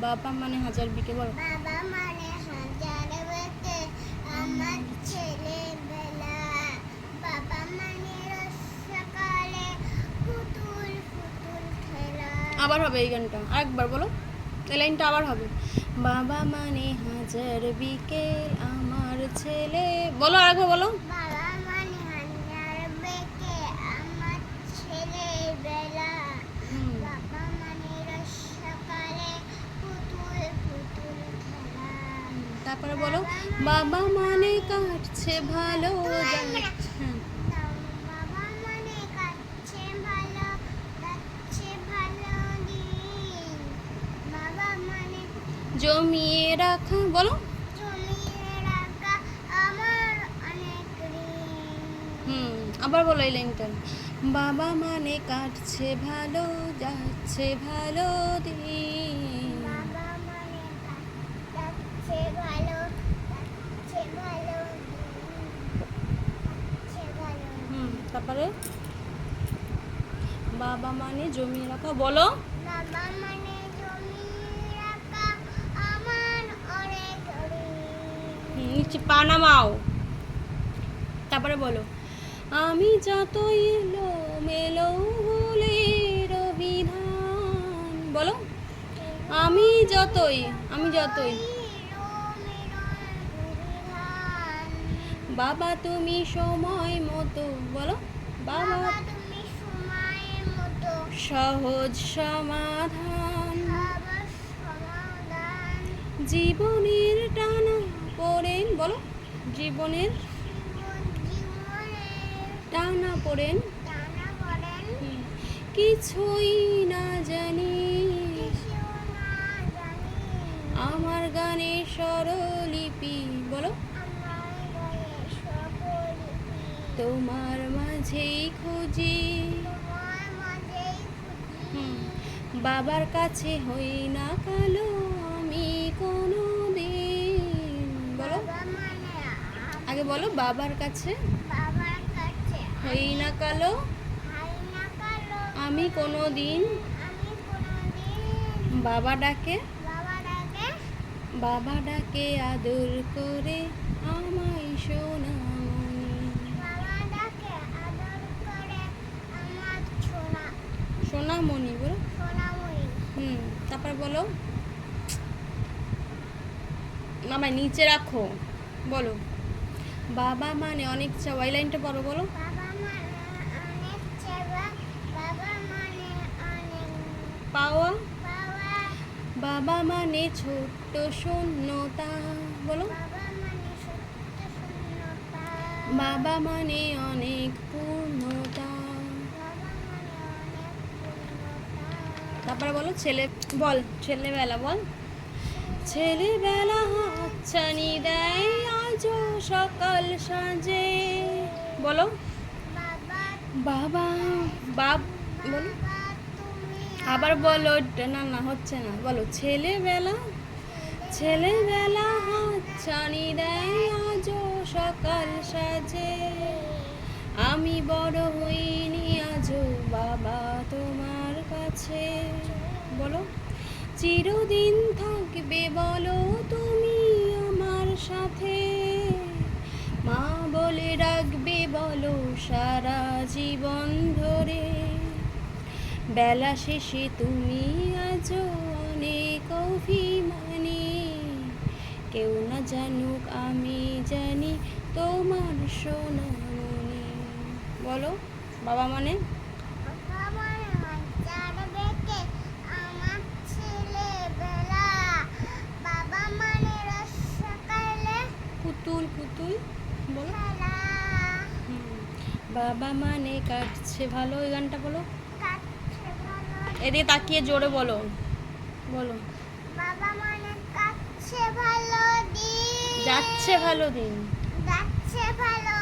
বাবা মানে হাজার বিকে বলো। বাবা মানে হাজার বেকে আমার ছেলেবেলা। বাবা মানে রোজ সকালে পুতুল পুতুল খেলা। আবার হবে এই গানটা, আরেকবার বলো, এই লাইনটা আবার হবে। বাবা মানে হাজার বিকেল আমার ছেলে, বলো আরেকবার বলো। বাবা মানে হাজার বেকে আমার ছেলেবেলা। হুম, বাবা মানে রোজ সকালে পুতুল পুতুল খেলা। তারপরে বলো বাবা মানে কাটছে ভালো যাচ্ছে। হ্যাঁ, বাবা মানে কাটছে ভালো যাচ্ছে ভালো দিন। বাবা মানে জমিয়ে রাখা, বলো। জমিয়ে রাখা আমার অনেক ঋণ। হুম, আবার বলো এই লাইনটা। বাবা মানে কাটছে ভালো যাচ্ছে ভালো দিন। বাবা মানে যাচ্ছে ভালো যাচ্ছে ভালো দিন। যাচ্ছে ভালো হুম, দিন। তারপরে বাবা মানে জমিয়ে রাখা, বলো। বাবা মানে জমিয়ে রাখা আমার অনেক ঋণ। নিচে পা নামাও। তারপরে বলো আমি যতই এলো মেলো ভুলের বিধান, বলো। আমি যতই বাবা তুমি সময় মতো, বলো। বাবা বাবা তুমি সময়ের মতো সহজ সমাধান খাবার সমাধান। জীবনের টানা পড়েন, বলো। জীবনের জীবনের টানা পড়েন টানা পড়েন কিছুই না জানি কিছু না জানি। আমার গানে স্বরলিপি, বলো। আমার গায়ে সকলিপি তোমার মাঝেই খুঁজি তোমার মাঝেই খুঁজি। বাবার কাছে হই না কালো আমি কোনো দিন, বলো। বাবা মানে আগে বলো বাবার কাছে বাবার কাছে হই না কালো হাই না কালো আমি কোনো দিন। আমি কোনোদিন। বাবা ডাকে বাবা ডাকে আদর করে আমায় সোনামণি। বাবা ডাকে আদর করে আমার সোনামণি, বলো। সোনামণি। তারপর বলো নামায় নিচে রাখো, বলো। বাবা মানে অনেক চাওয়া, এই লাইনটা পড়ো, বলো। বাবা মানে অনেক চেবা বাবা মানে অনেক পাওয়া পাওয়া। বাবা মানে ছোট্ট শূন্যতা, বলো। বাবা মানে সত্য শূন্যতা। বাবা মানে অনেক পূর্ণতা। বাবা মানে অনেক পূর্ণতা। তারপরে বলো ছেলে, বল ছেলেবেলা, বল। ছেলেবেলা হাতছানি দেয় আজও সকাল সাজে, বলো। বাবা বাবা বাপ, বলো। বাবা তুমি আবার বলো, না না হচ্ছে না, বলো ছেলেবেলা হাতছানি দেয় আজও সকাল সাজে আমি বড় হইনি আজও বাবা তোমার কাছে, বলো। চিরদিন থাকবে বলো তুমি আমার সাথে মা বলে রাখবে বলো সারা জীবন ধরে বেলা শেষে তুমি আজও অনেক অভিমানী কেউ না জানুক আমি জানি তোমার সোনামণি, বলো। বাবা মানে বাবা মানে হাজার বেকে আমার ছেলেবেলা। বাবা মানে রোজ সকালে পুতুল পুতুল, বলো। খেলা। বাবা মানে কাটছে ভালো, ওই গানটা বলো। কাটছে ভালো এদিকে তাকিয়ে জোরে বলো, বলো। বাবা মানে কাটছে ভালো দিন যাচ্ছে ভালো দিন যাচ্ছে ভালো